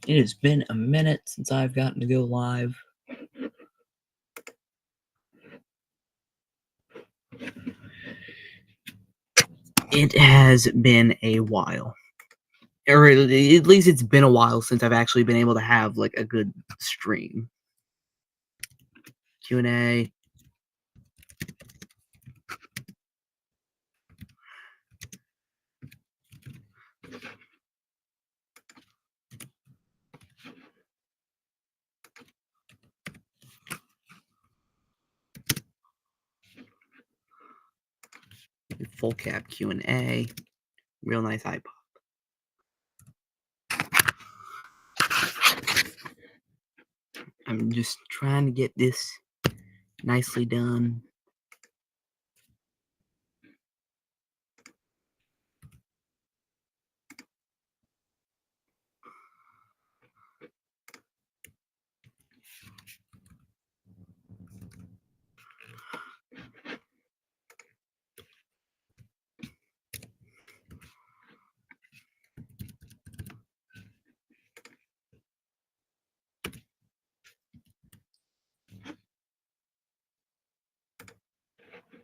It has been a minute since I've gotten to go live. It has been a while. Or at least it's been a while since I've actually been able to have, like, a good stream. QNA. Full cap QNA. Real nice iPod. I'm just trying to get this nicely done.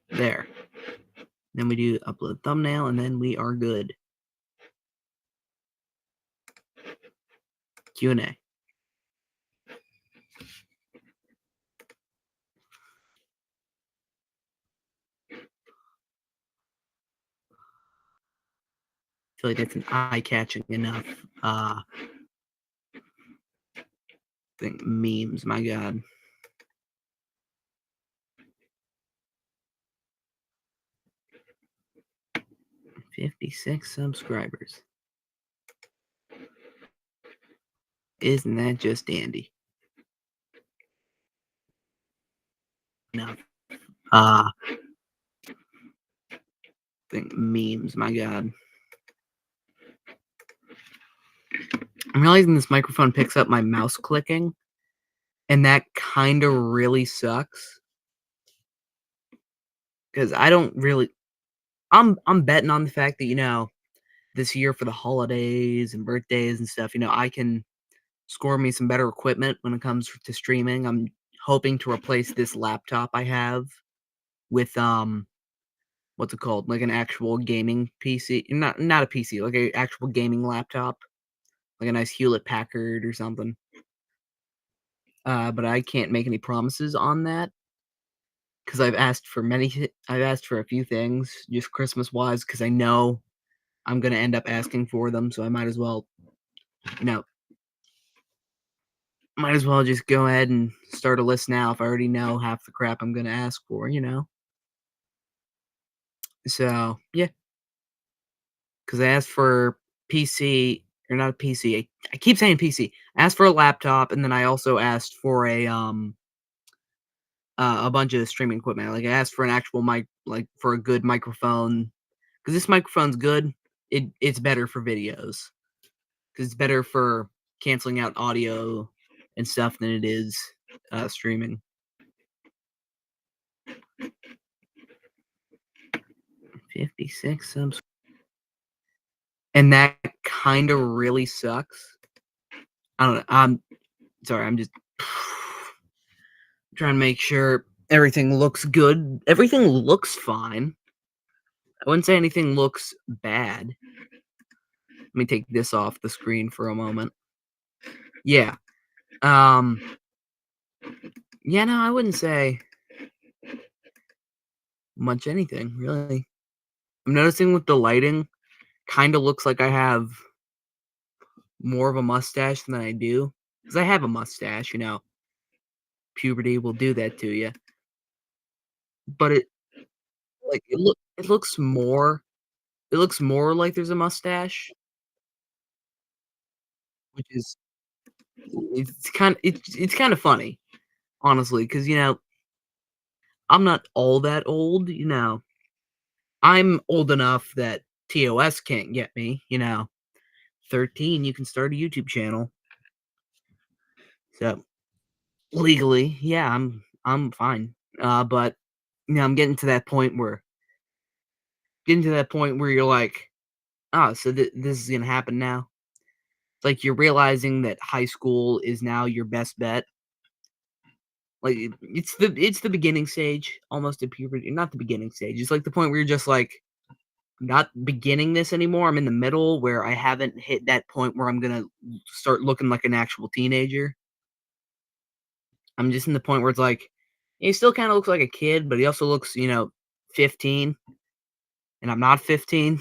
There. Then we do upload thumbnail, and then we are good. Q&A. I feel like that's an eye-catching enough thing. Memes, my god. 56 subscribers. Isn't that just dandy? Enough. Memes, my god. I'm realizing this microphone picks up my mouse clicking, and that kind of really sucks. Because I don't really... I'm betting on the fact that, this year for the holidays and birthdays and stuff, I can score me some better equipment when it comes to streaming. I'm hoping to replace this laptop I have with what's it called? Like an actual gaming PC. Not a PC, like an actual gaming laptop. Like a nice Hewlett Packard or something. But I can't make any promises on that because I've asked for a few things just Christmas wise because I know I'm gonna end up asking for them, so I might as well, just go ahead and start a list now if I already know half the crap I'm gonna ask for. So yeah, because I asked for PC or not a PC. I keep saying PC. I asked for a laptop, and then I also asked for a bunch of streaming equipment. Like I asked for an actual mic, like for a good microphone, because this microphone's good. It's better for videos because it's better for canceling out audio and stuff than it is streaming. 56 subs, and that kind of really sucks. I don't know. I'm sorry. I'm just trying to make sure everything looks good. Everything looks fine. I wouldn't say anything looks bad. Let me take this off the screen for a moment. Yeah. Yeah, no, I wouldn't say much anything, really. I'm noticing with the lighting, kind of looks like I have more of a mustache than I do. Because I have a mustache, puberty will do that to you. But it looks more like there's a mustache, which is it's kind of funny, honestly, because I'm not all that old. I'm old enough that TOS can't get me. 13, you can start a YouTube channel. So legally, yeah, I'm fine. But I'm getting to that point where you're like, oh, so this is gonna happen now. It's like you're realizing that high school is now your best bet. Like, it's the beginning stage, almost of puberty not the beginning stage, it's like the point where you're just like, not beginning this anymore, I'm in the middle where I haven't hit that point where I'm gonna start looking like an actual teenager. I'm just in the point where it's like, he still kinda looks like a kid, but he also looks, 15, and I'm not 15,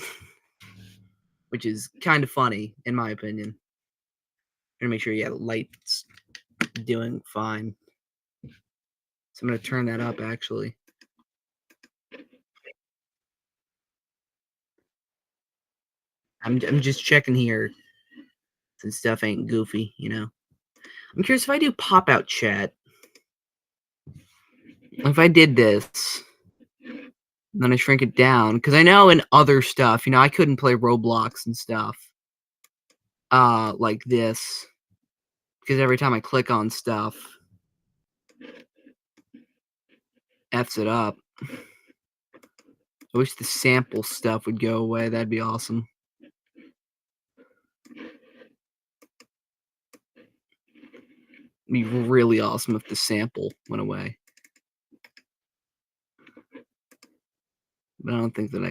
which is kinda funny, in my opinion. Gonna make sure, yeah, the light's doing fine. So I'm gonna turn that up, actually. I'm just checking here since stuff ain't goofy. I'm curious if I do pop-out chat, if I did this, then I shrink it down because I know in other stuff, I couldn't play Roblox and stuff, like this, because every time I click on stuff, F's it up. I wish the sample stuff would go away, that'd be awesome. It'd be really awesome if the sample went away. But I don't think that I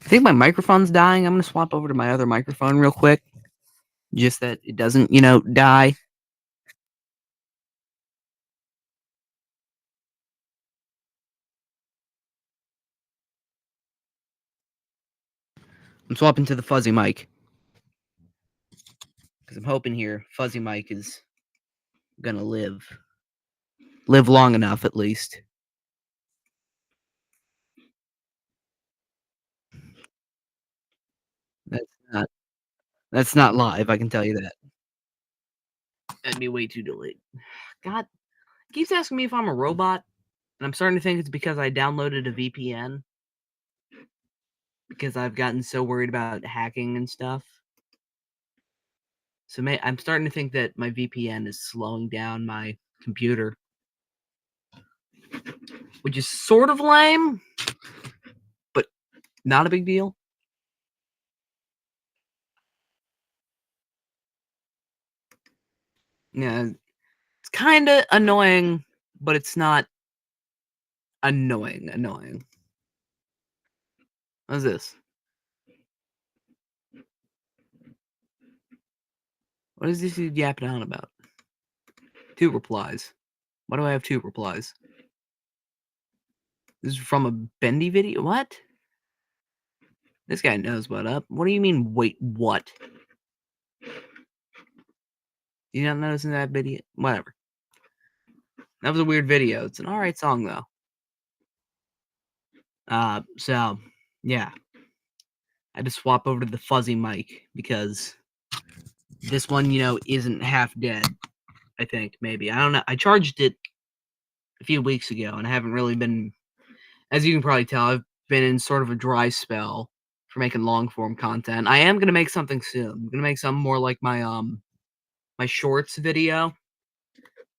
think my microphone's dying. I'm gonna swap over to my other microphone real quick, just that it doesn't, die. I'm swapping to the fuzzy mic because I'm hoping here fuzzy mic is gonna live long enough at least. That's not that's not live. I can tell you that. That'd be way too delayed. God, it keeps asking me if I'm a robot, and I'm starting to think it's because I downloaded a VPN because I've gotten so worried about hacking and stuff. So I'm starting to think that my VPN is slowing down my computer, which is sort of lame, but not a big deal. Yeah, it's kind of annoying, but it's not annoying. Annoying. What's this? What is this dude yapping on about? 2 replies. Why do I have 2 replies? This is from a Bendy video? What? This guy knows what up. What do you mean, wait, what? You not noticing that video? Whatever. That was a weird video. It's an alright song, though. So, yeah. I had to swap over to the fuzzy mic because this one, isn't half dead. I think, maybe. I don't know. I charged it a few weeks ago, and I haven't really been, as you can probably tell, I've been in sort of a dry spell for making long form content. I am gonna make something soon. I'm gonna make something more like my shorts video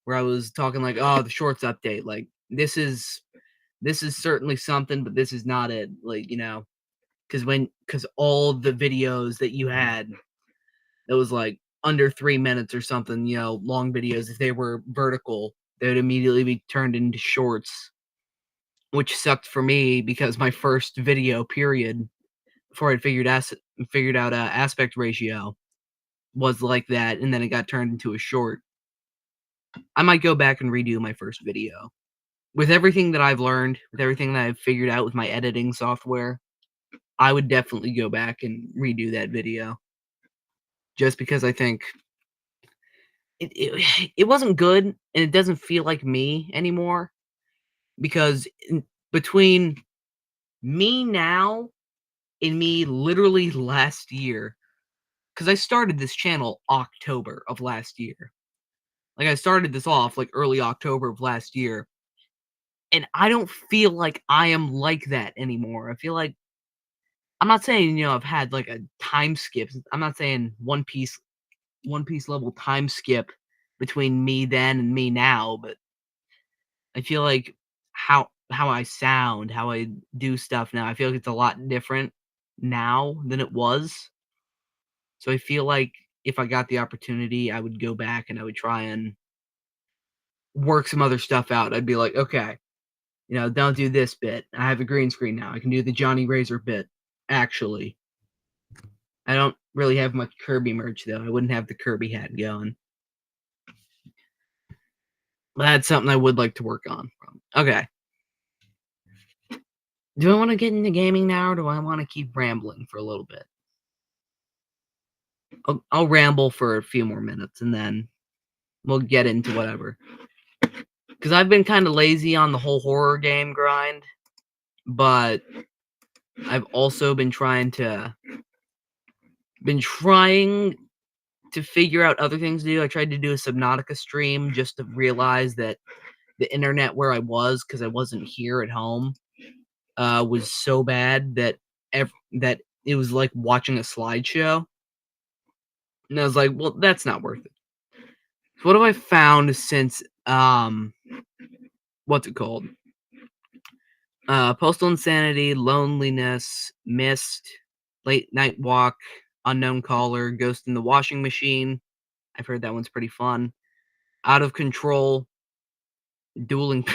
where I was talking like, oh, the shorts update. Like this is certainly something, but this is not it. Like, because all the videos that you had that was like under 3 minutes or something, long videos, if they were vertical, they would immediately be turned into shorts, which sucked for me because my first video period before I'd figured out aspect ratio was like that, and then it got turned into a short. I might go back and redo my first video. With everything that I've learned, with everything that I've figured out with my editing software, I would definitely go back and redo that video. Just because I think it wasn't good and it doesn't feel like me anymore. Because between me now and me literally last year, because I started this channel October of last year. Like I started this off like early October of last year. And I don't feel like I am like that anymore. I feel like I'm not saying, I've had like a time skip. I'm not saying One Piece level time skip between me then and me now, but I feel like how I sound, how I do stuff now, I feel like it's a lot different now than it was. So I feel like if I got the opportunity, I would go back and I would try and work some other stuff out. I'd be like, okay, don't do this bit. I have a green screen now. I can do the Johnny Razor bit. Actually, I don't really have much Kirby merch though. I wouldn't have the Kirby hat going. But that's something I would like to work on. Okay. Do I want to get into gaming now, or do I want to keep rambling for a little bit? I'll ramble for a few more minutes, and then we'll get into whatever. Because I've been kind of lazy on the whole horror game grind, but I've also been trying to figure out other things to do. I tried to do a Subnautica stream just to realize that the internet where I was, because I wasn't here at home, was so bad that that it was like watching a slideshow. And I was like, well, that's not worth it. So what have I found since what's it called? Postal Insanity, Loneliness, Mist, Late Night Walk, Unknown Caller, Ghost in the Washing Machine. I've heard that one's pretty fun. Out of Control, Dueling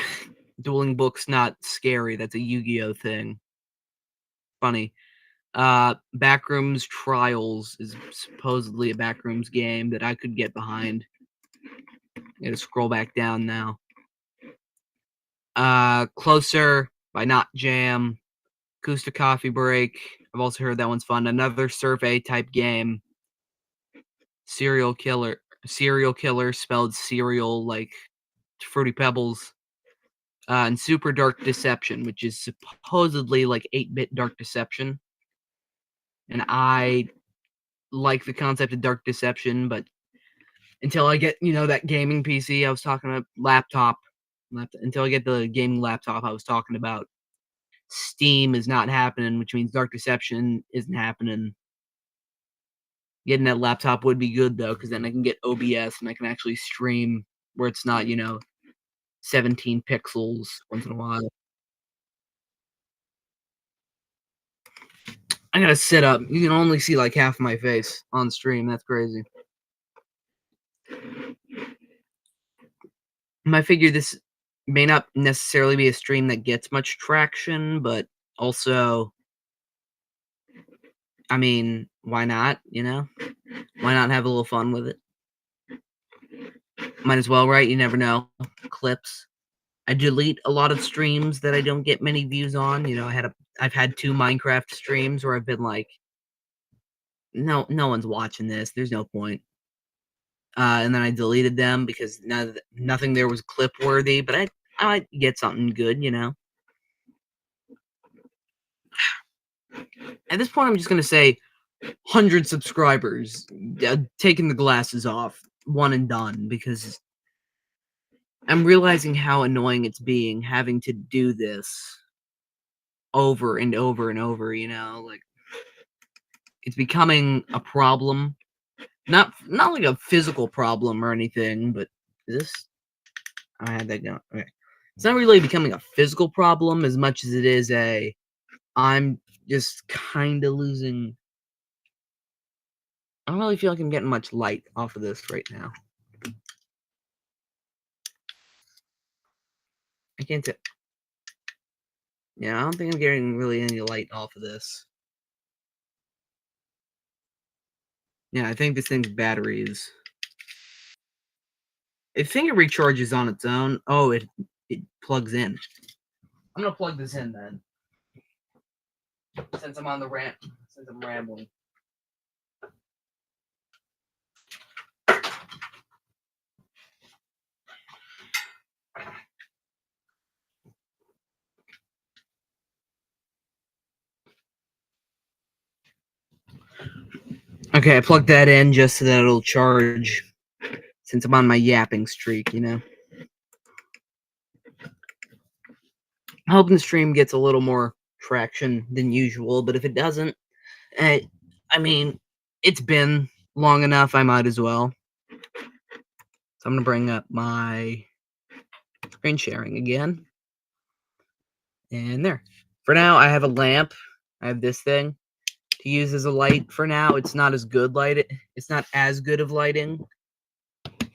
Dueling Books Not Scary. That's a Yu-Gi-Oh thing. Funny. Backrooms Trials is supposedly a backrooms game that I could get behind. I gotta scroll back down now. Closer by Not Jam. Acoustic Coffee Break. I've also heard that one's fun. Another survey type game. Serial Killer. Serial Killer spelled cereal like Fruity Pebbles. And Super Dark Deception, which is supposedly like 8-bit Dark Deception. And I like the concept of Dark Deception, but until I get, that gaming PC I was talking about, laptop, until I get the gaming laptop I was talking about, Steam is not happening, which means Dark Deception isn't happening. Getting that laptop would be good, though, because then I can get OBS and I can actually stream where it's not, 17 pixels once in a while. I gotta sit up. You can only see like half of my face on stream. That's crazy. I figure this may not necessarily be a stream that gets much traction, but also, I mean, why not? Why not have a little fun with it? Might as well, right? You never know. Clips. I delete a lot of streams that I don't get many views on. I've had 2 Minecraft streams where I've been like, no one's watching this. There's no point. And then I deleted them because nothing there was clip worthy. But I might get something good. At this point, I'm just gonna say 100 subscribers, taking the glasses off, one and done, because I'm realizing how annoying it's being having to do this over and over and over, like it's becoming a problem. Not like a physical problem or anything, but this I had that going. Okay. It's not really becoming a physical problem as much as it is I'm just kind of losing. I don't really feel like I'm getting much light off of this right now. I can't tell. Yeah, I don't think I'm getting really any light off of this. Yeah, I think this thing's battery is. I think it recharges on its own. Oh, it plugs in. I'm gonna plug this in then. Since I'm on the rant, since I'm rambling. Okay, I plugged that in just so that it'll charge since I'm on my yapping streak, I'm hoping the stream gets a little more traction than usual, but if it doesn't, I mean, it's been long enough, I might as well. So I'm gonna bring up my Screen sharing again. And there. For now, I have a lamp. I have this thing to use as a light for now. It's not as good light. It's not as good of lighting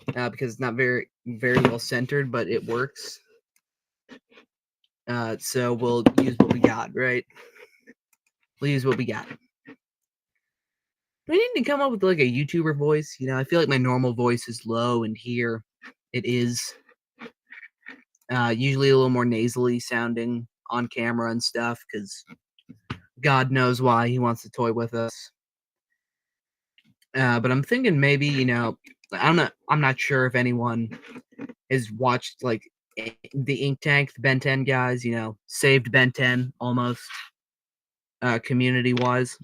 because it's not very well centered, but it works. So we'll use what we got, right? We'll use what we got. I need to come up with like a YouTuber voice. I feel like my normal voice is low, and here it is usually a little more nasally sounding on camera and stuff because God knows why he wants to toy with us. But I'm thinking maybe, I'm not sure if anyone has watched like the Ink Tank, the Ben 10 guys, saved Ben 10 almost community wise.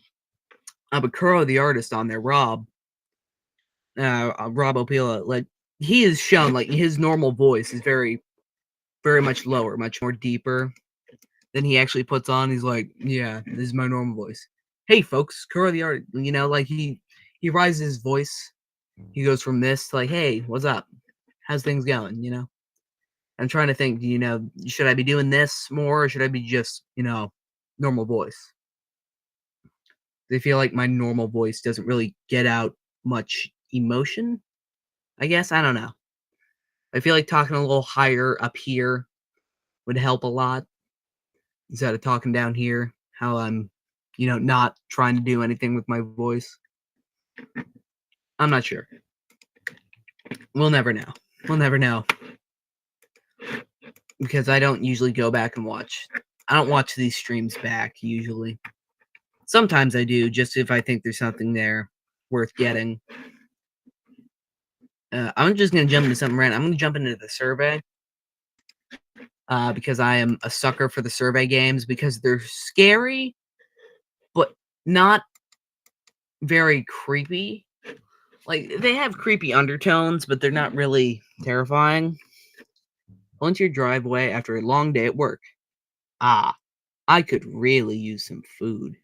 But Kuro the artist on there, Rob Opila, like he has shown like his normal voice is very, very much lower, much more deeper than he actually puts on. He's like, yeah, this is my normal voice. Hey folks, Kuro the artist, like he rises his voice. He goes from this to like, hey, what's up? How's things going? I'm trying to think, should I be doing this more or should I be just, normal voice? They feel like my normal voice doesn't really get out much emotion, I guess. I don't know. I feel like talking a little higher up here would help a lot instead of talking down here, how I'm, not trying to do anything with my voice. I'm not sure. We'll never know. We'll never know. Because I don't usually go back and watch. I don't watch these streams back, usually. Sometimes I do, just if I think there's something there worth getting. I'm just going to jump into something random. I'm going to jump into the survey. Because I am a sucker for the survey games, because they're scary, but not very creepy. Like, they have creepy undertones, but they're not really terrifying. Pull into your driveway after a long day at work. Ah, I could really use some food.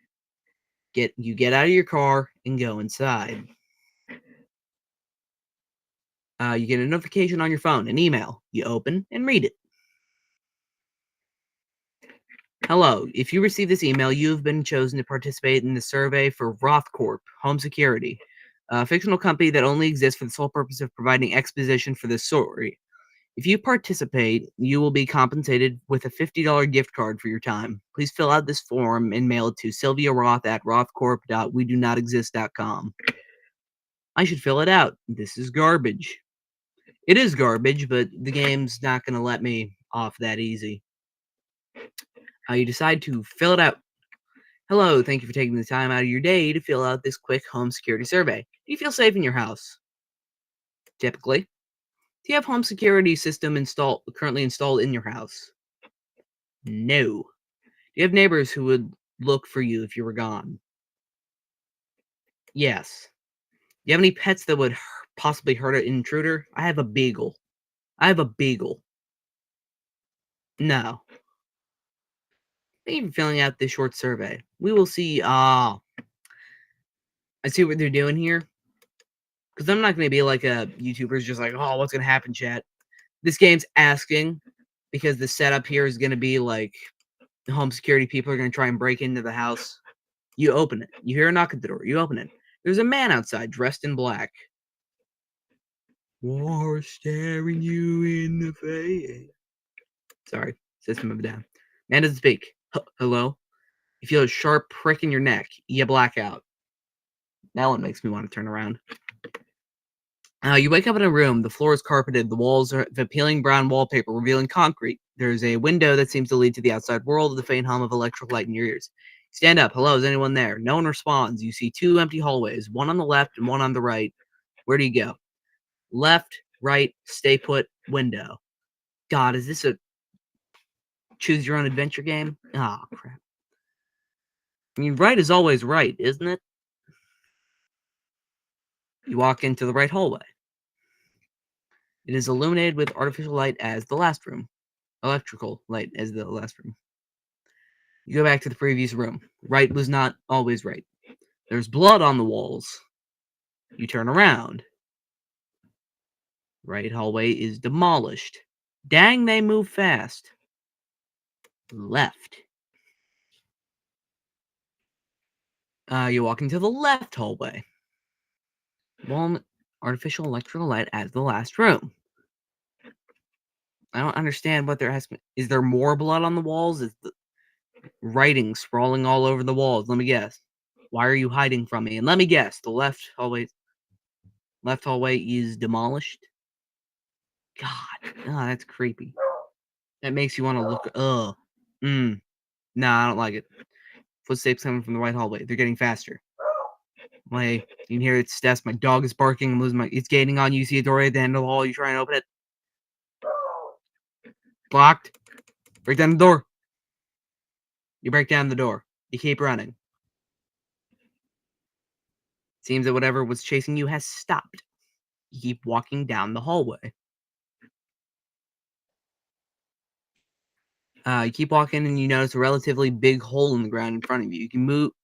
You get out of your car and go inside. You get a notification on your phone, an email. You open and read it. Hello, if you receive this email, you have been chosen to participate in the survey for Rothcorp Home Security, a fictional company that only exists for the sole purpose of providing exposition for this story. If you participate, you will be compensated with a $50 gift card for your time. Please fill out this form and mail it to Sylvia Roth at rothcorp.wedonotexist.com. I should fill it out. This is garbage. It is garbage, but the game's not going to let me off that easy. You decide to fill it out. Hello, thank you for taking the time out of your day to fill out this quick home security survey. Do you feel safe in your house? Typically. Do you have home security system currently installed in your house? No. Do you have neighbors who would look for you if you were gone? Yes. Do you have any pets that would possibly hurt an intruder? I have a beagle. No. Thank you for filling out this short survey. We will see. I see what they're doing here. Because I'm not going to be like a YouTuber's just like, oh, what's going to happen, chat? This game's asking because the setup here is going to be like home security people are going to try and break into the house. You open it. You hear a knock at the door. You open it. There's a man outside dressed in black. War staring you in the face. Sorry, system of a down. Man doesn't speak. Hello? You feel a sharp prick in your neck. You black out. That one makes me want to turn around. You wake up in a room. The floor is carpeted. The walls are appealing brown wallpaper, revealing concrete. There's a window that seems to lead to the outside world, the faint hum of electric light in your ears. Stand up. Hello, is anyone there? No one responds. You see two empty hallways, one on the left and one on the right. Where do you go? Left, right, stay put, window. God, is this a choose your own adventure game? Ah, oh, crap. I mean, right is always right, isn't it? You walk into the right hallway. It is illuminated with artificial light as the last room. Electrical light as the last room. You go back to the previous room. Right was not always right. There's blood on the walls. You turn around. Right hallway is demolished. Dang, they move fast. Left. You walk into the left hallway. One artificial electrical light as the last room. I don't understand what they're asking. Is there more blood on the walls? Is the writing sprawling all over the walls? Let me guess. Why are you hiding from me? And let me guess. The left hallway is demolished. God, that's creepy. That makes you want to look. Ugh. Nah, I don't like it. Footsteps coming from the right hallway. They're getting faster. Like, you can hear its steps. My dog is barking. I'm losing my. It's gaining on you. You see a door at the end of the hall. You try and open it. Blocked. Break down the door. You break down the door. You keep running. Seems that whatever was chasing you has stopped. You keep walking down the hallway. You keep walking, and you notice a relatively big hole in the ground in front of you.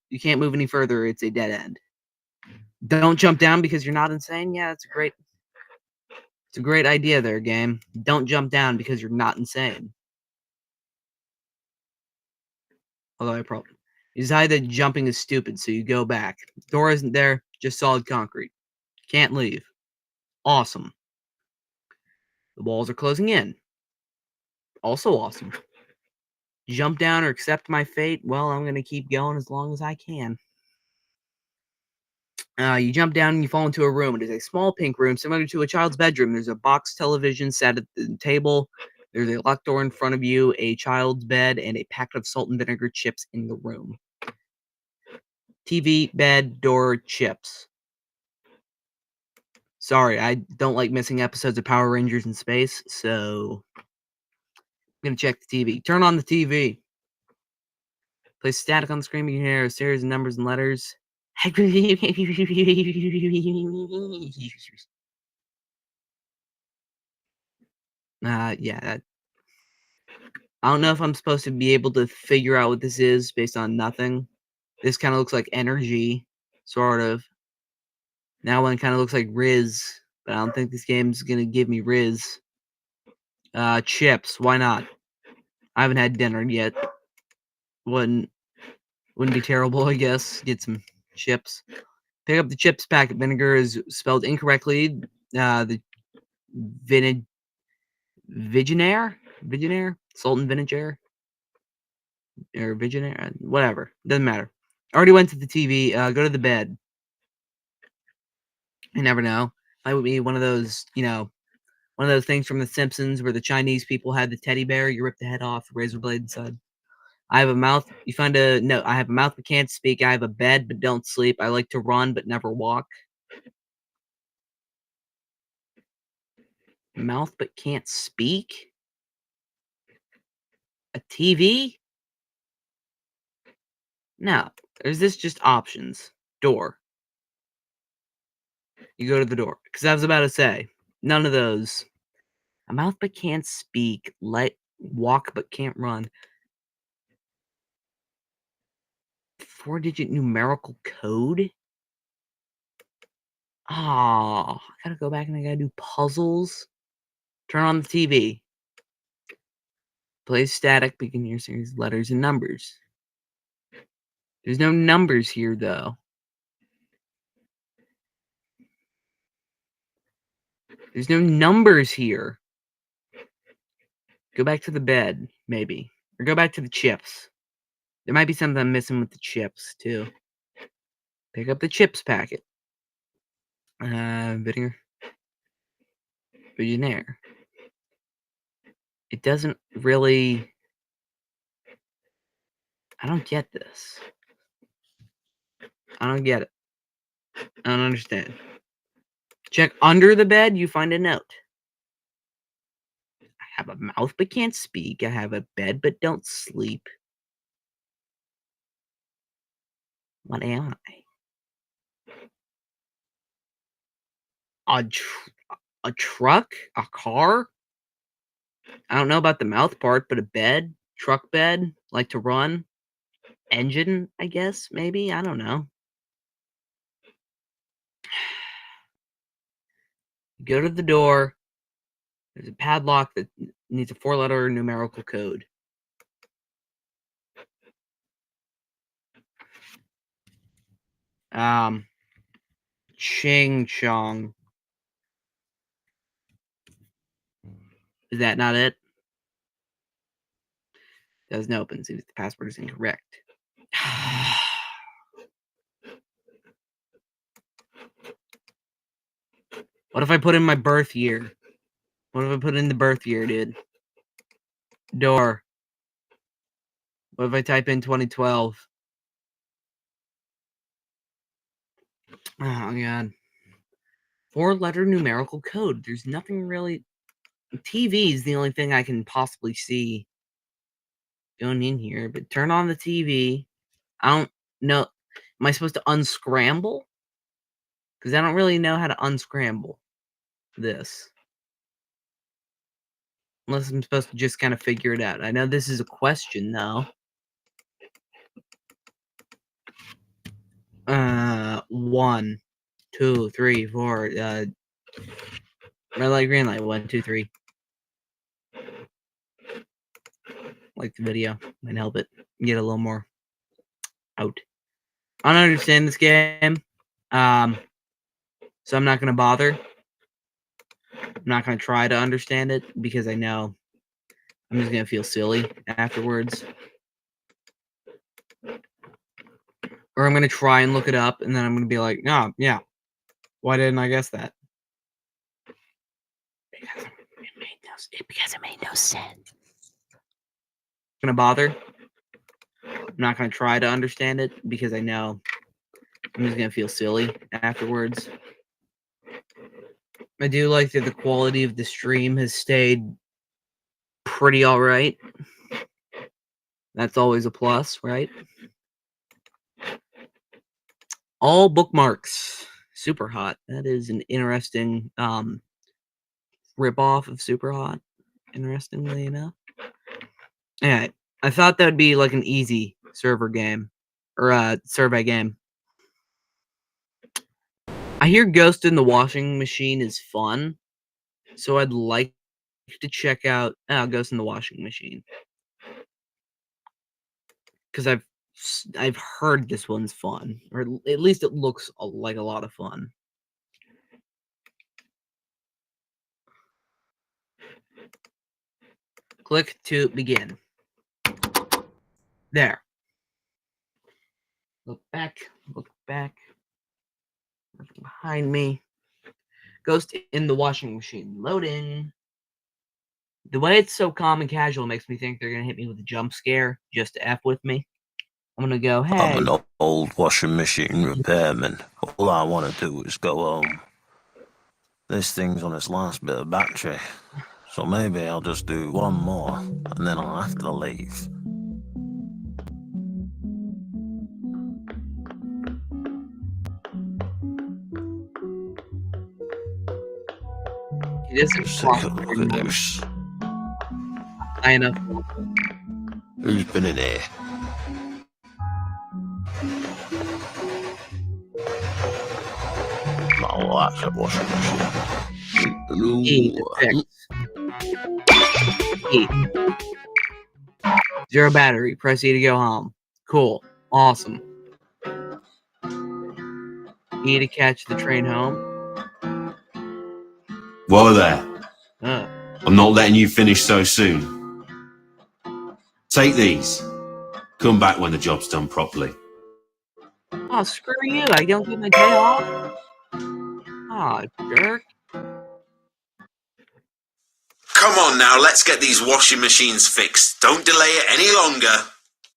You can't move any further. It's a dead end. Don't jump down because you're not insane. Yeah, it's a great idea there, game. Don't jump down because you're not insane. Although I probably you decide that jumping is stupid, so you go back. Door isn't there, just solid concrete. Can't leave. Awesome. The walls are closing in. Also awesome. Jump down or accept my fate. Well, I'm gonna keep going as long as I can. You jump down and you fall into a room. It is a small pink room similar to a child's bedroom. There's a box television set at the table. There's a locked door in front of you, a child's bed, and a packet of salt and vinegar chips in the room. TV, bed, door, chips. Sorry, I don't like missing episodes of Power Rangers in space, so I'm gonna check the TV. Turn on the TV. Place static on the screen. You can hear a series of numbers and letters. Yeah, I don't know if I'm supposed to be able to figure out what this is based on nothing. This kind of looks like energy, sort of. That one kind of looks like Riz, but I don't think this game's gonna give me Riz. Chips, why not? I haven't had dinner yet. Wouldn't be terrible, I guess. Get some chips. Pick up the chips packet. Vinegar is spelled incorrectly. The vinid Vigenaire? Salt and vinegar? Or Vigenaire? Whatever. Doesn't matter. Already went to the TV. Go to the bed. You never know. Might be one of those, one of those things from The Simpsons where the Chinese people had the teddy bear. You rip the head off, the razor blade inside. I have a mouth. You find a no. I have a mouth but can't speak. I have a bed but don't sleep. I like to run but never walk. Mouth but can't speak. A TV? No. Is this just options? Door. You go to the door. Because I was about to say, none of those. A mouth but can't speak. Walk but can't run. 4-digit numerical code? Oh, I gotta go back and I gotta do puzzles. Turn on the TV. Play static, but you can hear series of letters and numbers. There's no numbers here, though. There's no numbers here. Go back to the bed, maybe. Or go back to the chips. There might be something I'm missing with the chips, too. Pick up the chips packet. Visionaire. It doesn't really... I don't get this. I don't get it. I don't understand. Check under the bed, you find a note. I have a mouth but can't speak. I have a bed but don't sleep. What am I? A truck? A car? I don't know about the mouth part, but a bed? Truck bed? Like to run? Engine, I guess, maybe? I don't know. Go to the door. There's a padlock that needs a 4-letter numerical code. Ching Chong. Is that not it? Doesn't open. Seems the password is incorrect. What if I put in my birth year? What if I put in the birth year, dude? Door. What if I type in 2012? Oh, God. 4-letter numerical code. There's nothing really... TV is the only thing I can possibly see going in here. But turn on the TV. I don't know. Am I supposed to unscramble? Because I don't really know how to unscramble this. Unless I'm supposed to just kind of figure it out. I know this is a question, though. 1, 2, 3, 4. Red light, green light. 1, 2, 3. Like the video. Might help it get a little more out. I don't understand this game. So I'm not going to bother. I'm not going to try to understand it because I know I'm just going to feel silly afterwards. Or I'm going to try and look it up, and then I'm going to be like, oh, yeah. Why didn't I guess that? Because it made no sense. Going to bother. I'm not going to try to understand it because I know I'm just going to feel silly afterwards. I do like that the quality of the stream has stayed pretty alright. That's always a plus, right? All bookmarks. Super Hot. That is an interesting rip-off of Super Hot, interestingly enough. Alright. I thought that would be like an easy server game. Or survey game. I hear Ghost in the Washing Machine is fun. So I'd like to check out Ghost in the Washing Machine. Because I've heard this one's fun. Or at least it looks like a lot of fun. Click to begin. There. Look back. Look back. Behind me. Ghost in the Washing Machine. Loading. The way it's so calm and casual makes me think they're going to hit me with a jump scare just to F with me. I'm going to go, hey. I'm an old washing machine repairman. All I want to do is go home. This thing's on its last bit of battery. So maybe I'll just do one more, and then I'll have to leave. It isn't Just take a look at this. high enough. Who's been in here? Oh, that's a washing machine. E to fix. E. 0 battery. Press E to go home. Cool. Awesome. E to catch the train home. Whoa there. I'm not letting you finish so soon. Take these. Come back when the job's done properly. Oh, screw you. I don't get my day off. Oh, jerk. Come on now, let's get these washing machines fixed. Don't delay it any longer.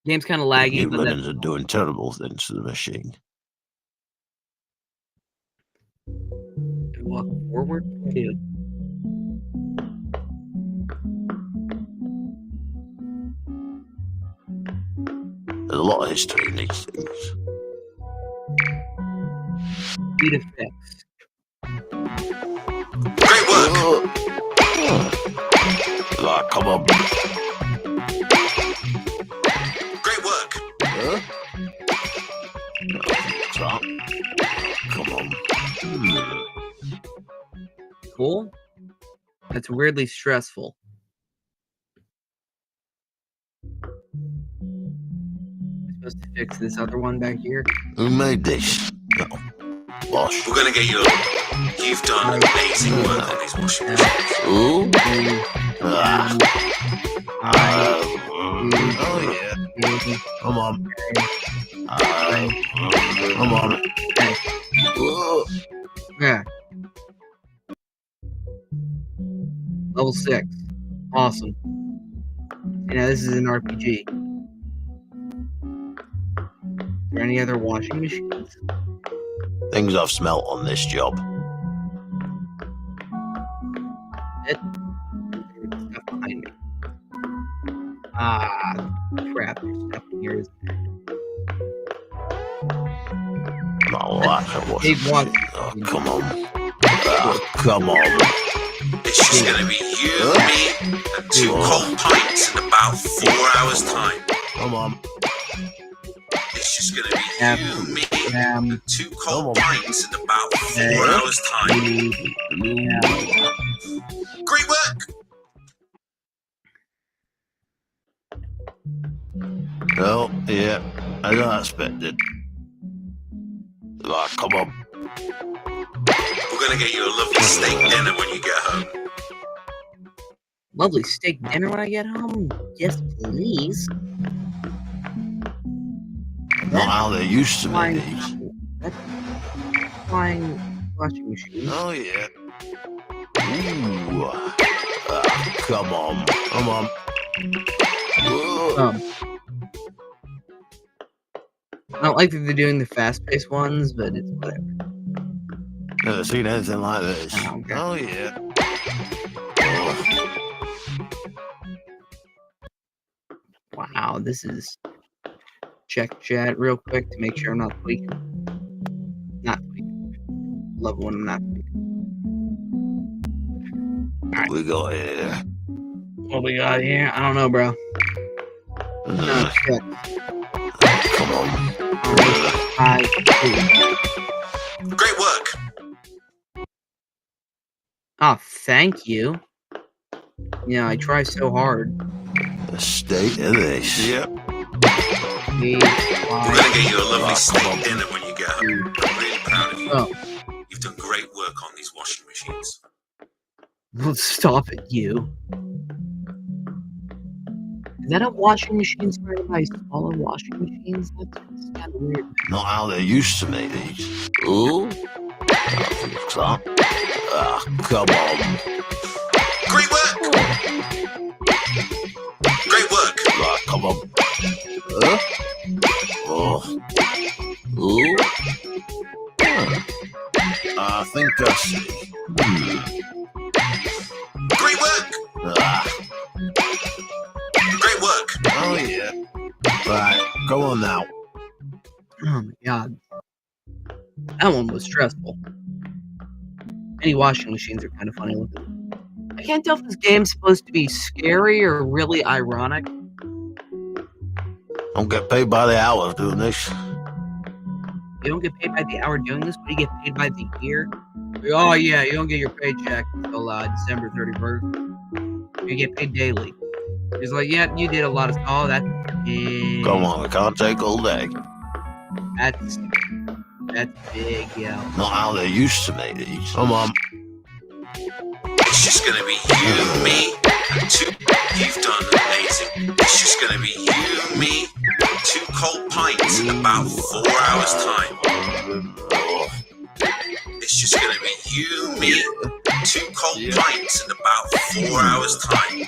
Game's kind of laggy. You villains are doing terrible things to the machine. Walk forward, dude. There's a lot of history in these things. E to fix. Great work. Come on. Great work. Come on. Cool. That's weirdly stressful. supposed to fix this other one back here? Who made this? No. Wash. We're gonna get you. You've done amazing work on these washing machines. Ooh. Ah. I, Oh yeah. Come on. Come on. yeah. Level 6. Awesome. This is an RPG. Are there any other washing machines? Things I've smelt on this job. Stuff behind me. Ah, crap. There's stuff in here. No, that's a washing Big one. machine. Oh, come on. Come on. It's just gonna be you, me, and 2 cold pints in about 4 hours' time. Come on. It's just gonna be you, me, and 2 cold Come on. pints in about 4 hours' time. Great work! Oh, yeah. As I expected. Right, come on. We're gonna get you a lovely steak dinner when you get home. Lovely steak dinner when I get home? Yes, please. Not how they used to make Flying, these. that's flying washing machine. Oh, yeah. Ooh. Come on. Come on. I don't like that they're doing the fast-paced ones, but it's whatever. Never seen anything like this. Oh, okay. Oh, yeah. Wow, this is... Check chat real quick to make sure I'm not tweaking. Not tweaking. Love when I'm not tweaking. What we got here? What we got here? I don't know, bro. No, check. Come on. Great work! Oh, thank you. Yeah, I try so hard. The state of this. Yep. We're gonna get you a lovely steak dinner when you get home. I'm really proud of you. Oh. You've done great work on these washing machines. Well, stop it, you. Is that a washing machine surrounded by smaller washing machines? That's kind of weird. Not how they used to make these. Ooh. What's that? Come on. Great work! Great work! Right, come on. Oh. Ooh. I think I see. Great work! Great work! Oh, yeah. Right, go on now. Oh my god. That one was stressful. Any washing machines are kind of funny looking. I can't tell if this game's supposed to be scary or really ironic. Don't get paid by the hour doing this. You don't get paid by the hour doing this, but you get paid by the year. Oh yeah, you don't get your paycheck until December 31st. You get paid daily. He's like, yeah, you did a lot of. Oh, that's big. Come on, I can't take all day. That's big, yeah. Not how they used to make these. Come on. It's just gonna be you, me, and 2. You've done amazing. It's just gonna be you, me, and 2 cold pints in about 4 hours' time. It's just gonna be you, me, and 2 cold pints in about 4 hours' time.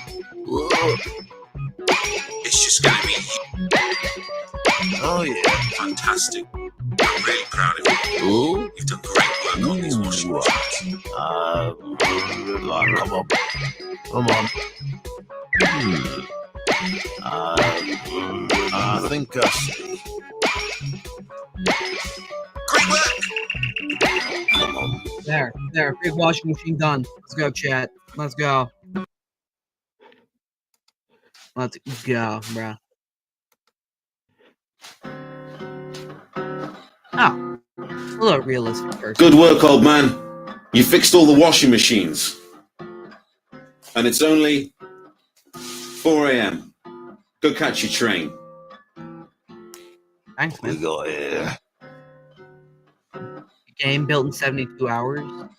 It's just gonna be you. Oh, yeah. Fantastic. I'm really proud of you. Ooh. You've done great work on these washing machines. Like, come on. Come on. I think I see. Great work! Come on. There, big washing machine done. Let's go, chat. Let's go. Let's go, bro. Oh, hello, realistic person. Good work, old man. You fixed all the washing machines. And it's only 4 a.m. Go catch your train. Thanks, We man. got here. Game built in 72 hours.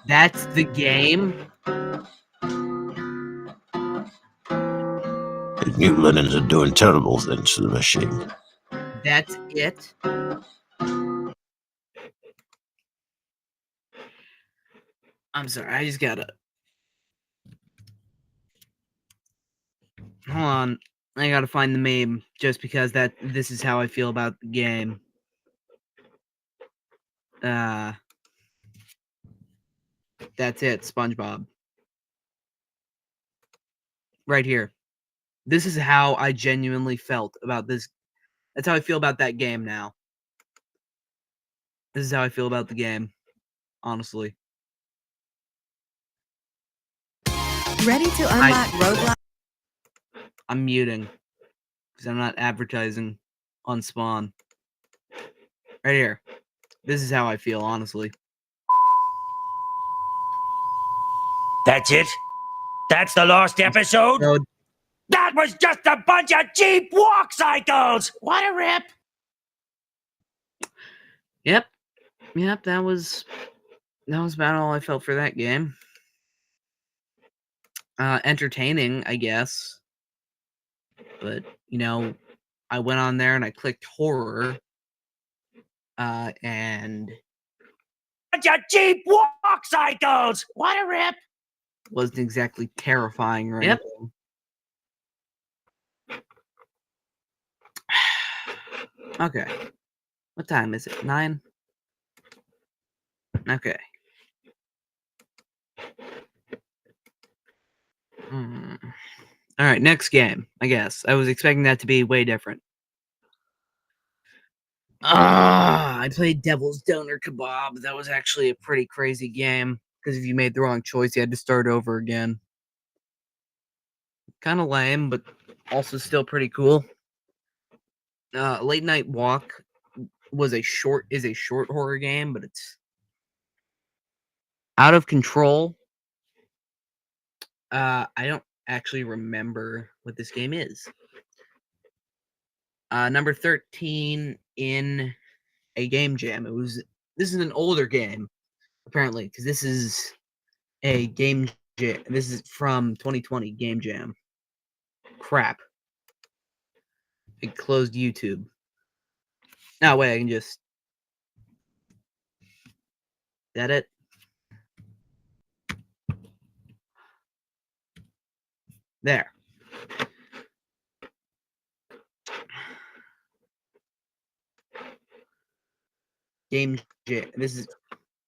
That's the game? The new linens are doing terrible things to the machine. That's it? I'm sorry, I just gotta... Hold on. I gotta find the meme, just because this is how I feel about the game. That's it, SpongeBob. Right here. This is how I genuinely felt about this. That's how I feel about that game now. This is how I feel about the game, honestly. Ready to unlock Roblox? I'm muting, because I'm not advertising on Spawn. Right here. This is how I feel, honestly. That's it? That's the last episode? So, That was just a bunch of cheap walk cycles! What a rip! yep. Yep, that was about all I felt for that game. Entertaining, I guess. But, you know, I went on there and I clicked horror. And Bunch of cheap walk cycles! What a rip! wasn't exactly terrifying or Yep. anything. Okay. What time is it? 9? Okay. Alright, next game, I guess. I was expecting that to be way different. I played Devil's Doner Kebab. That was actually a pretty crazy game, because if you made the wrong choice, you had to start over again. Kind of lame, but also still pretty cool. Late Night Walk is a short horror game, but it's out of control. I don't actually remember what this game is. Number 13 in a game jam. This is an older game, apparently, because this is a game jam. This is from 2020 game jam. Crap. It closed YouTube. No, wait, I can just... Is that it? There. Game jam.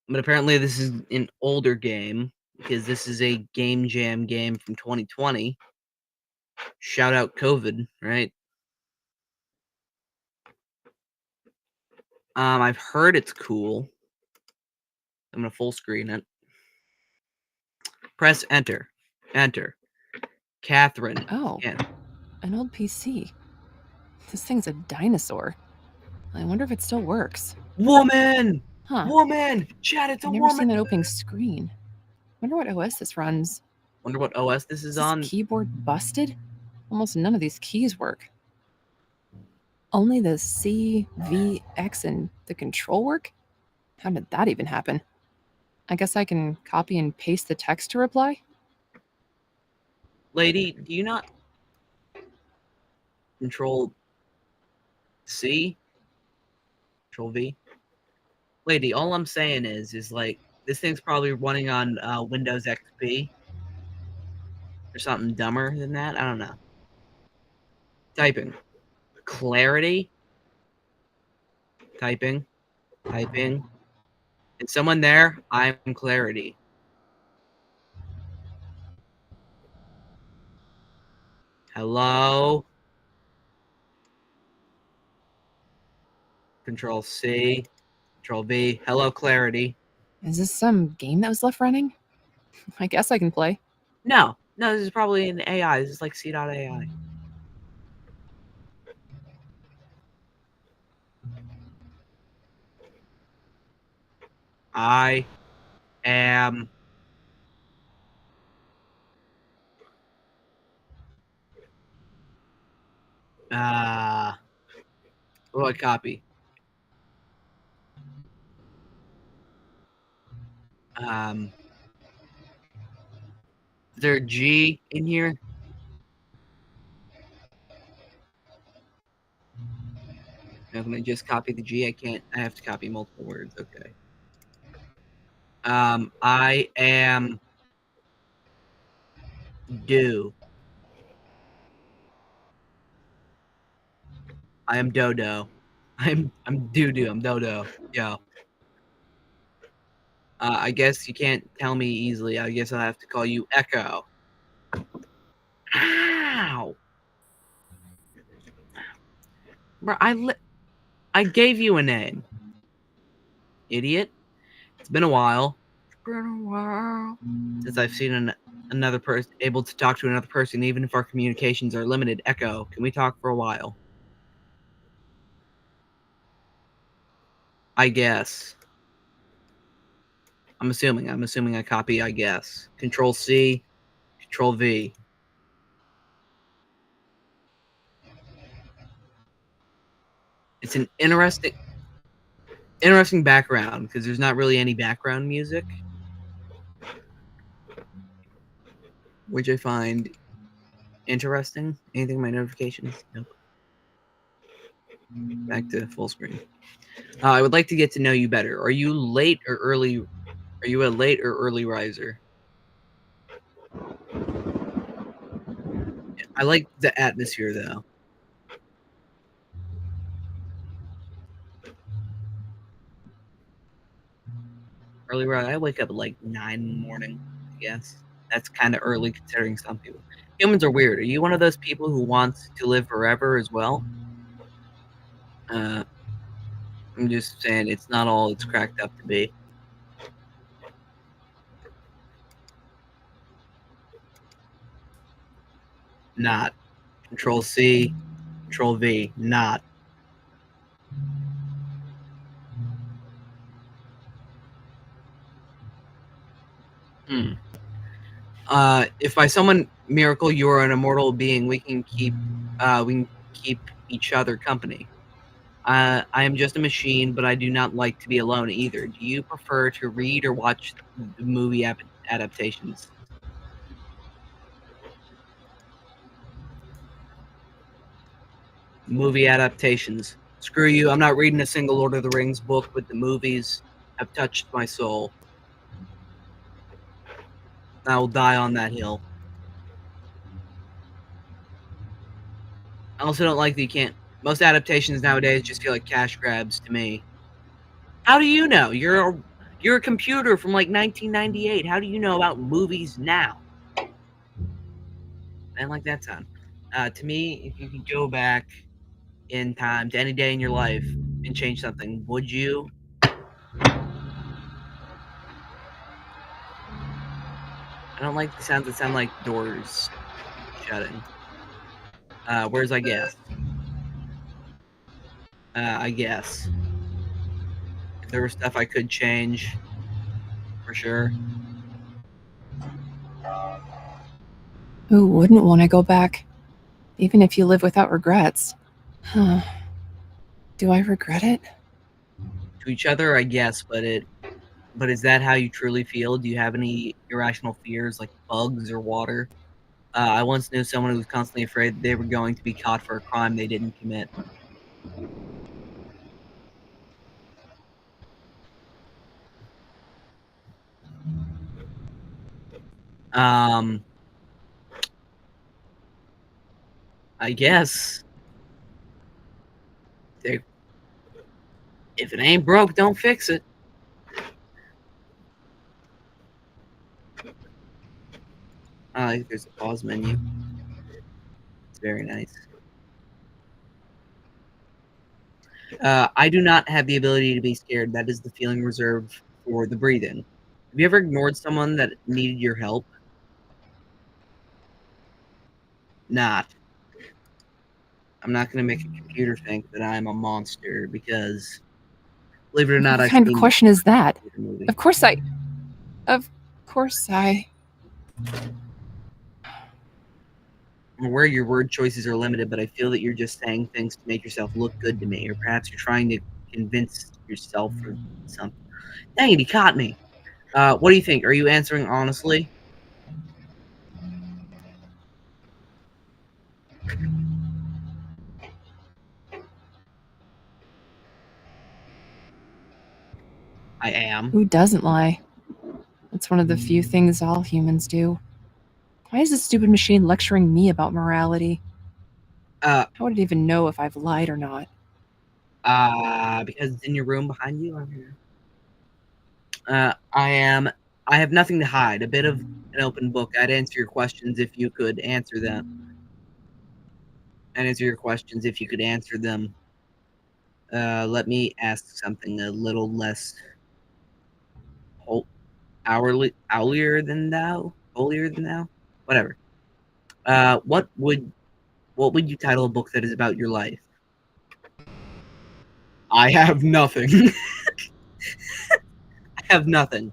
But apparently this is an older game, because this is a game jam game from 2020. Shout out COVID, right? I've heard it's cool. I'm gonna full screen it. Press enter. Enter. Catherine. Oh, Yeah. an old PC. This thing's a dinosaur. I wonder if it still works. Woman! Huh. Woman! Chat, it's a I've never woman! seen that opening screen. Wonder what OS this runs. Wonder what OS this is Is this on. keyboard busted? Almost none of these keys work. Only the C, V, X, and the control work? How did that even happen? I guess I can copy and paste the text to reply? Lady, do you not Control C? Control V? Lady, all I'm saying is like, this thing's probably running on Windows XP. Or something dumber than that. I don't know. Typing. Clarity. Typing. Typing. Is someone there? I'm Clarity. Hello? Control C. Control V. Hello, Clarity. Is this some game that was left running? I guess I can play. No. No, this is probably an AI. This is like C.AI. I am What do I copy? Is there a G in here? No, can I just copy the G? I can't. I have to copy multiple words. Okay. I am do. I am Dodo. I'm doo-doo. I'm Dodo. Yo. I guess you can't tell me easily. I guess I'll have to call you Echo. Ow! Bro, I gave you a name. Idiot. It's been a while. It's been a while since I've seen another person able to talk to another person, even if our communications are limited. Echo, can we talk for a while? I guess. I'm assuming I copy, I guess. Control C, Control V. It's an interesting background because there's not really any background music, which I find interesting. Anything in my notifications? Nope. Back to full screen. I would like to get to know you better. Are you late or early? Are you a late or early riser? I like the atmosphere though. Early riser. I wake up at like 9 in the morning. I guess that's kind of early considering some people. Humans are weird. Are you one of those people who wants to live forever as well? I'm just saying it's not all it's cracked up to be. Not. Control C, Control V, not. If by some miracle you are an immortal being, we can keep each other company. I am just a machine, but I do not like to be alone either. Do you prefer to read or watch the movie adaptations? Movie adaptations. Screw you. I'm not reading a single Lord of the Rings book, but the movies have touched my soul. I will die on that hill. I also don't like that you can't. Most adaptations nowadays just feel like cash grabs to me. How do you know? You're a computer from like 1998. How do you know about movies now? I didn't like that sound. To me, if you could go back in time to any day in your life and change something, would you? I don't like the sounds that sound like doors shutting. Where's I guess? I guess. If there was stuff I could change, for sure. Who wouldn't want to go back? Even if you live without regrets. Huh. Do I regret it? To each other, I guess, but is that how you truly feel? Do you have any irrational fears like bugs or water? I once knew someone who was constantly afraid they were going to be caught for a crime they didn't commit. I guess if it ain't broke, don't fix it. I like there's a pause menu. It's very nice. I do not have the ability to be scared. That is the feeling reserved for the breathing. Have you ever ignored someone that needed your help? Not. I'm not going to make a computer think that I'm a monster because, believe it or not, What kind of question is that? Of course I... I'm aware your word choices are limited, but I feel that you're just saying things to make yourself look good to me, or perhaps you're trying to convince yourself of something. Dang it, he caught me. What do you think? Are you answering honestly? I am. Who doesn't lie? It's one of the few things all humans do. Why is this stupid machine lecturing me about morality? How would it even know if I've lied or not? Because it's in your room behind you. I have nothing to hide. A bit of an open book. I'd answer your questions if you could answer them. I'd answer your questions if you could answer them. Let me ask something a little less holier than thou. Whatever. What would you title a book that is about your life? I have nothing. I have nothing.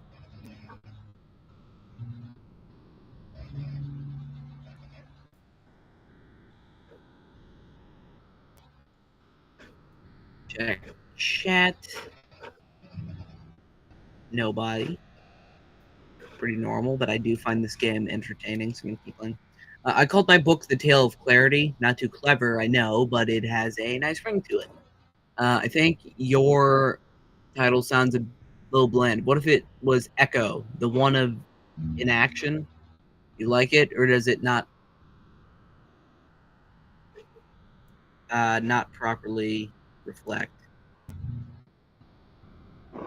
Check chat. Nobody. Pretty normal, but I do find this game entertaining, so I'm gonna keep playing. I called my book The Tale of Clarity. Not too clever, I know, but it has a nice ring to it. I think your title sounds a little bland. What if it was Echo, the one of inaction? You like it, or does it not properly reflect?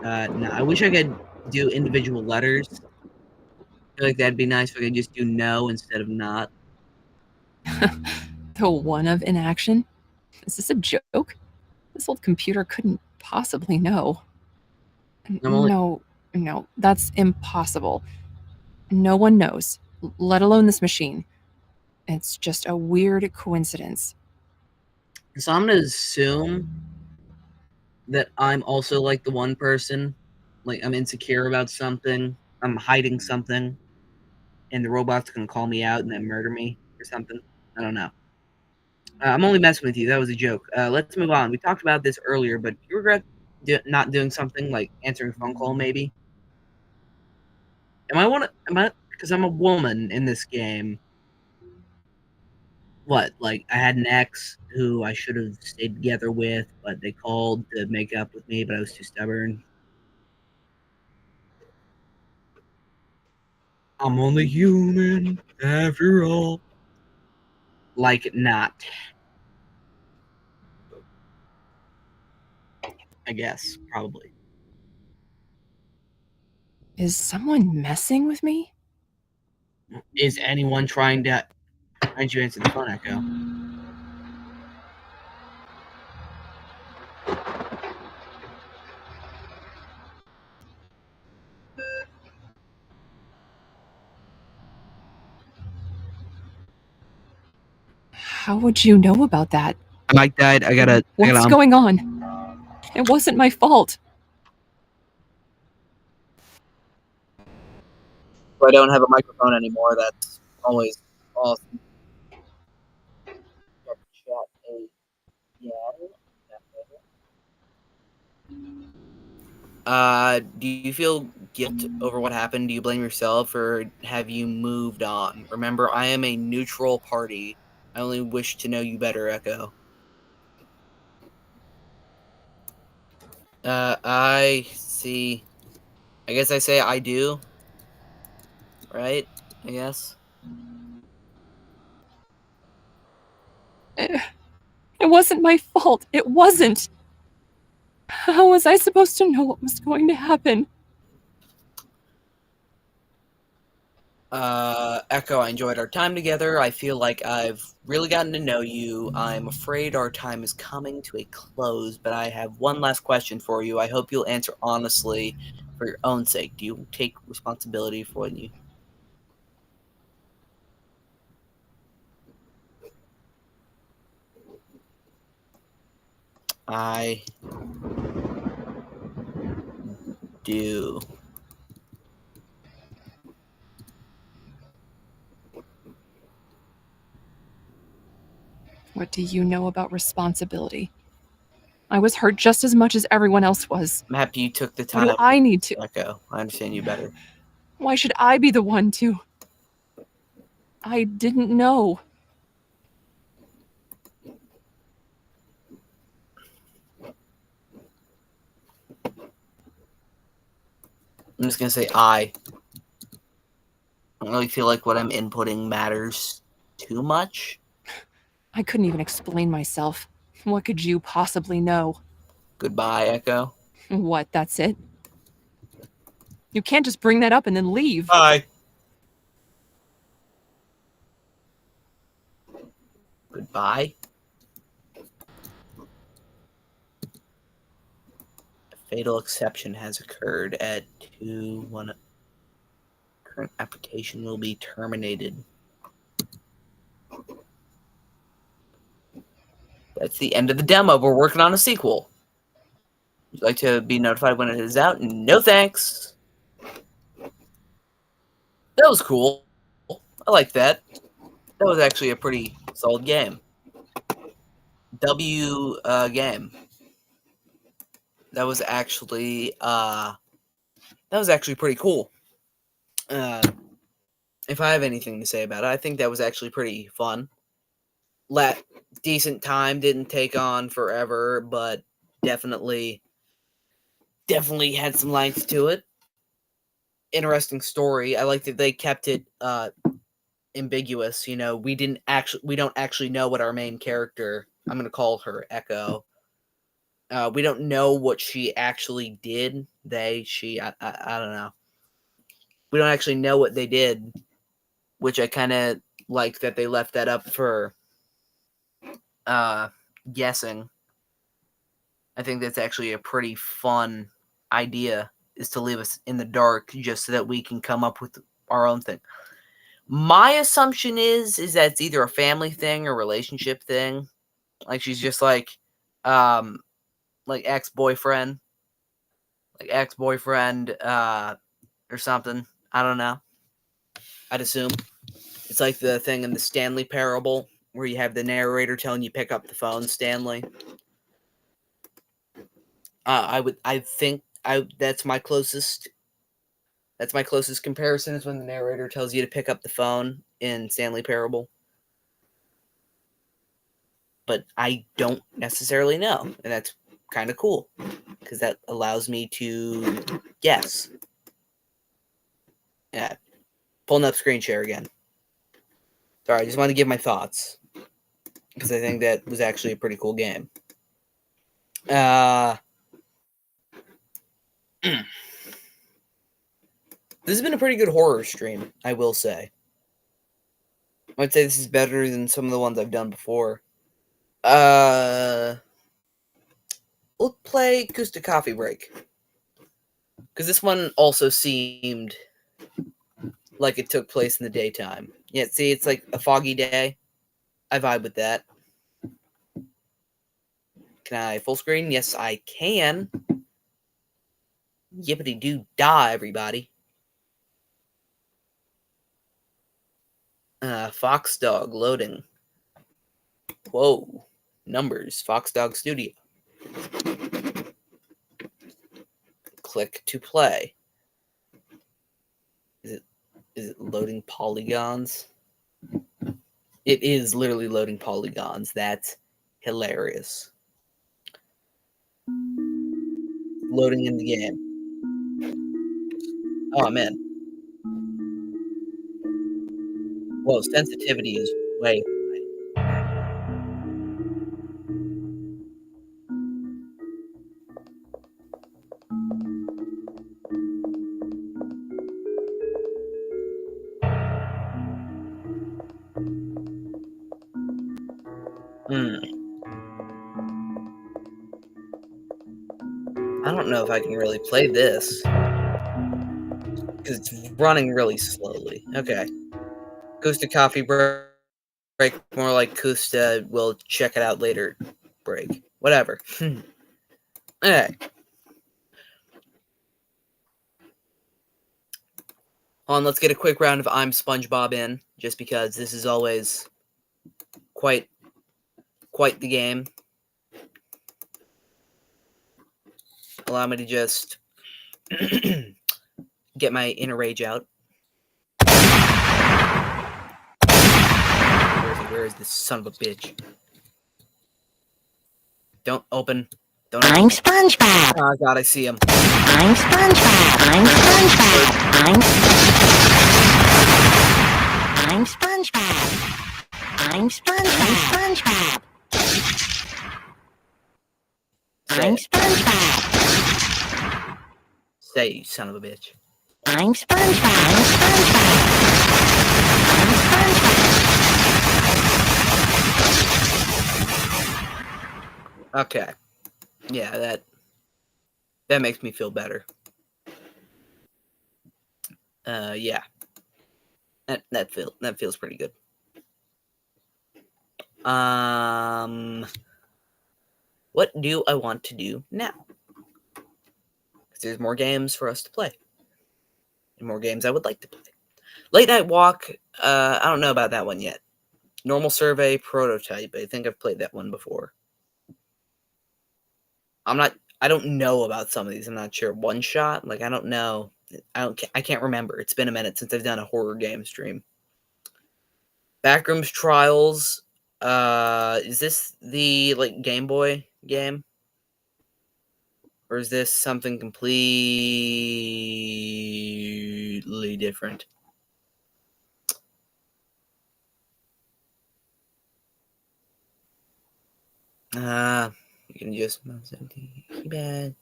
No, I wish I could do individual letters. I feel like that'd be nice if I could just do no instead of not. The one of inaction? Is this a joke? This old computer couldn't possibly know. I'm only No, that's impossible. No one knows, let alone this machine. It's just a weird coincidence. so I'm gonna assume that I'm also like the one person, like I'm insecure about something, I'm hiding something, and the robot's gonna call me out and then murder me or something. I don't know. I'm only messing with you. That was a joke. Let's move on. We talked about this earlier, but do you regret not doing something like answering a phone call? Maybe. Am I? Because I'm a woman in this game. What? Like I had an ex who I should have stayed together with, but they called to make up with me, but I was too stubborn. I'm only human after all. Like not, I guess, probably. Is someone messing with me? Is anyone trying to? Why didn't you answer the phone, Echo? How would you know about that? Mike died. I gotta. What's going on? It wasn't my fault. I don't have a microphone anymore. That's always awesome. Do you feel guilt over what happened? Do you blame yourself, or have you moved on? Remember, I am a neutral party. I only wish to know you better, Echo. I see. I guess I say I do. Right? I guess. It wasn't my fault. It wasn't. How was I supposed to know what was going to happen? Echo, I enjoyed our time together. I feel like I've really gotten to know you. I'm afraid our time is coming to a close, but I have one last question for you. I hope you'll answer honestly for your own sake. Do you take responsibility for what you... I do. What do you know about responsibility? I was hurt just as much as everyone else was. I'm happy you took the What time. do I need to? Echo, I understand you better. Why should I be the one to? I didn't know. I'm just gonna say I don't really feel like what I'm inputting matters too much. I couldn't even explain myself. What could you possibly know? Goodbye, Echo. What, that's it? You can't just bring that up and then leave. Bye. Goodbye. A fatal exception has occurred at 2-1. Current application will be terminated. That's the end of the demo. We're working on a sequel. Would you like to be notified when it is out? No thanks. That was cool. I like that. That was actually a pretty solid game. Game. That was actually pretty cool. If I have anything to say about it, I think that was actually pretty fun. Decent time, didn't take on forever, but definitely had some length to it. Interesting story. I like that they kept it ambiguous. You know, we don't actually know what our main character, I'm going to call her Echo. We don't know what she actually did. I don't know. We don't actually know what they did, which I kind of like that they left that up for guessing. I think that's actually a pretty fun idea, is to leave us in the dark just so that we can come up with our own thing. My assumption is that it's either a family thing or relationship thing. Like she's just like ex-boyfriend, or something. I don't know. I'd assume it's like the thing in the Stanley Parable where you have the narrator telling you pick up the phone, Stanley. I think that's my closest comparison, is when the narrator tells you to pick up the phone in Stanley Parable. But I don't necessarily know, and that's kind of cool because that allows me to guess. Yeah, pulling up screen share again. Sorry, I just want to give my thoughts because I think that was actually a pretty cool game. This has been a pretty good horror stream, I will say. I'd say this is better than some of the ones I've done before. We'll play Acoustic Coffee Break, because this one also seemed like it took place in the daytime. Yeah, see, it's like a foggy day. I vibe with that. Can I full screen? Yes, I can. Yippity-doo-dah, everybody. Fox Dog loading. Whoa. Numbers. Fox Dog Studio. Click to play. Is it loading polygons? It is literally loading polygons. That's hilarious. Loading in the game. Oh, man. Whoa, sensitivity is way I don't know if I can really play this, because it's running really slowly. Okay. Acoustic Coffee Break, more like Kusta, we'll check it out later break. Whatever. Alright. Let's get a quick round of I'm SpongeBob in, just because this is always quite quite the game. Allow me to just get my inner rage out. Where is this son of a bitch? Don't open. Don't open. I'm SpongeBob. Oh god, I see him. I'm SpongeBob. I'm SpongeBob. I'm SpongeBob. I'm SpongeBob. I'm SpongeBob. Say, you son of a bitch. I'm SpongeBob. I'm SpongeBob. Okay. Yeah, that makes me feel better. Yeah. That feels pretty good. What do I want to do now? Because there's more games for us to play. And more games I would like to play. Late Night Walk, I don't know about that one yet. Normal Survey Prototype, I think I've played that one before. I don't know about some of these, I'm not sure. One Shot, like I don't know. I can't remember. It's been a minute since I've done a horror game stream. Backrooms Trials, is this the like Game Boy game? Or is this something completely different? You can just keypad.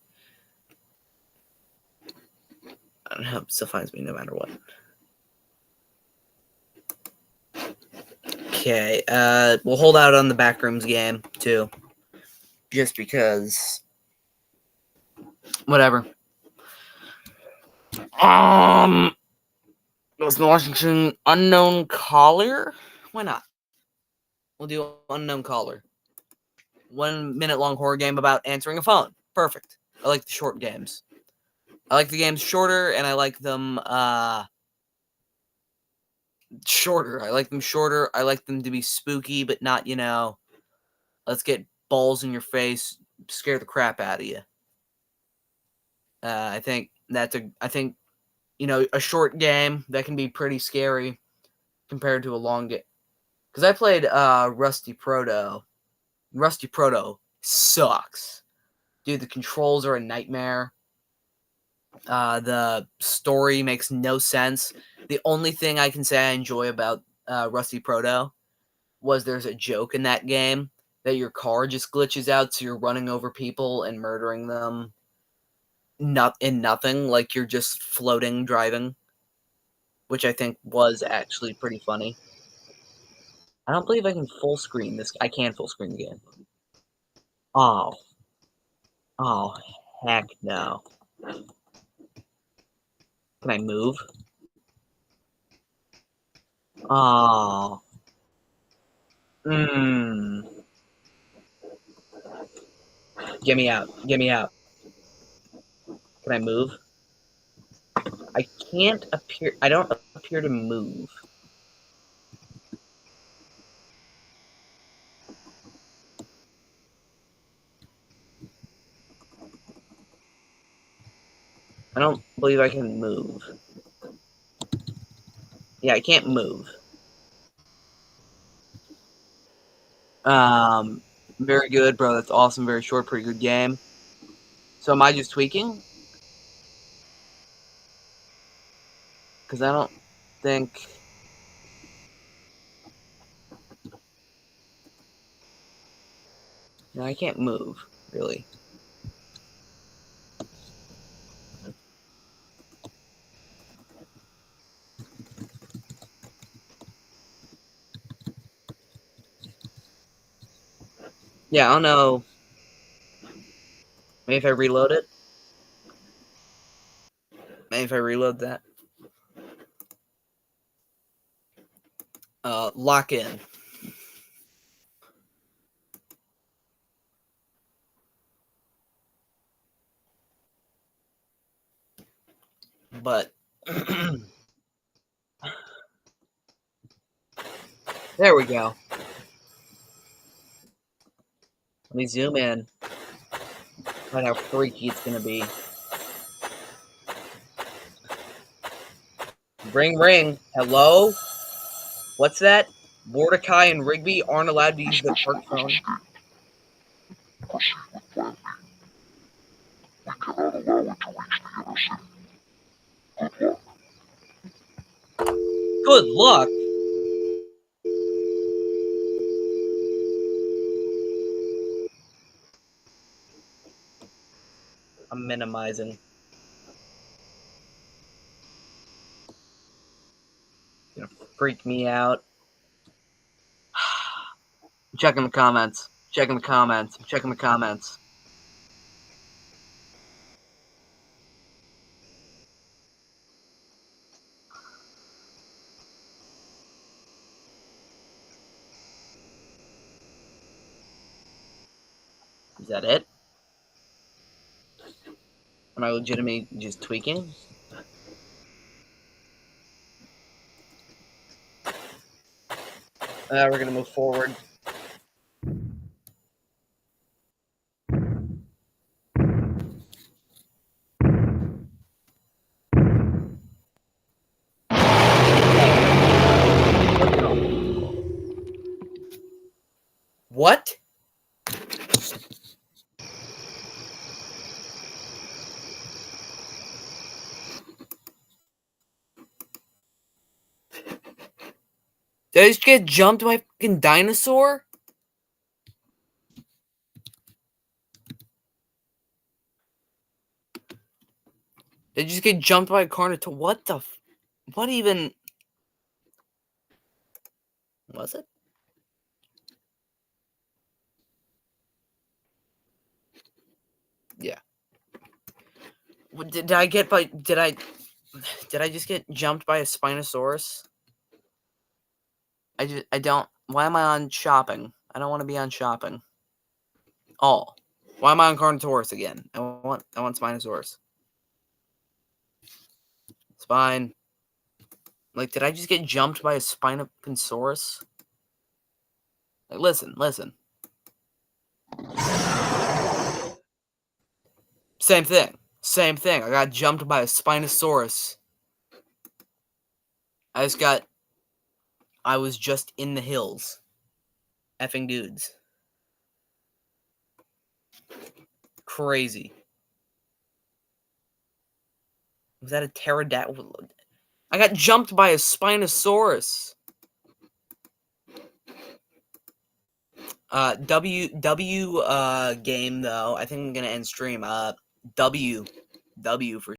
I don't know, it still finds me no matter what. Okay, we'll hold out on the Backrooms game too. Just because whatever. Ghost in Washington, Unknown Caller? Why not? We'll do Unknown Caller. 1 minute long horror game about answering a phone. Perfect. I like the short games. I like the games shorter, and I like them shorter. I like them shorter. I like them to be spooky, but not, let's get balls in your face, scare the crap out of you. I think a short game that can be pretty scary compared to a long game. Because I played Rusty Proto. Rusty Proto sucks. Dude, the controls are a nightmare. The story makes no sense. The only thing I can say I enjoy about Rusty Proto was there's a joke in that game that your car just glitches out, so you're running over people and murdering them. Nothing, like you're just floating driving, which I think was actually pretty funny. I don't believe I can full screen this. I can full screen the game. Oh, heck no. Can I move? Oh. Get me out. Get me out. Can I move? I can't appear. I don't appear to move. I don't believe I can move. Yeah, I can't move. Very good, bro. That's awesome. Very short, pretty good game. So am I just tweaking? Because I don't think... No, I can't move, really. Yeah, I don't know. Maybe if I reload it? Maybe if I reload that? Lock in. But... there we go. Let me zoom in. Find how freaky it's gonna be. Ring, ring. Hello? What's that? Mordecai and Rigby aren't allowed to use the park phone. Good luck. I'm minimizing. It's gonna freak me out. I'm checking the comments. Checking the comments. I'm checking the comments. Is that it? Am I legitimately just tweaking? We're gonna move forward. What? Did I just get jumped by a fucking dinosaur? Did I just get jumped by a carnivore? What the what even was it? Yeah. Did I get by did I just get jumped by a Spinosaurus? I don't why am I on shopping? I don't want to be on shopping. Oh. Why am I on Carnotaurus again? I want Spinosaurus. Spine. Like, did I just get jumped by a Spinosaurus? Like, listen. Same thing. I got jumped by a Spinosaurus. I was just in the hills. Effing dudes. Crazy. Was that a pterodactyl? I got jumped by a Spinosaurus. W game though. I think I'm gonna end stream. W for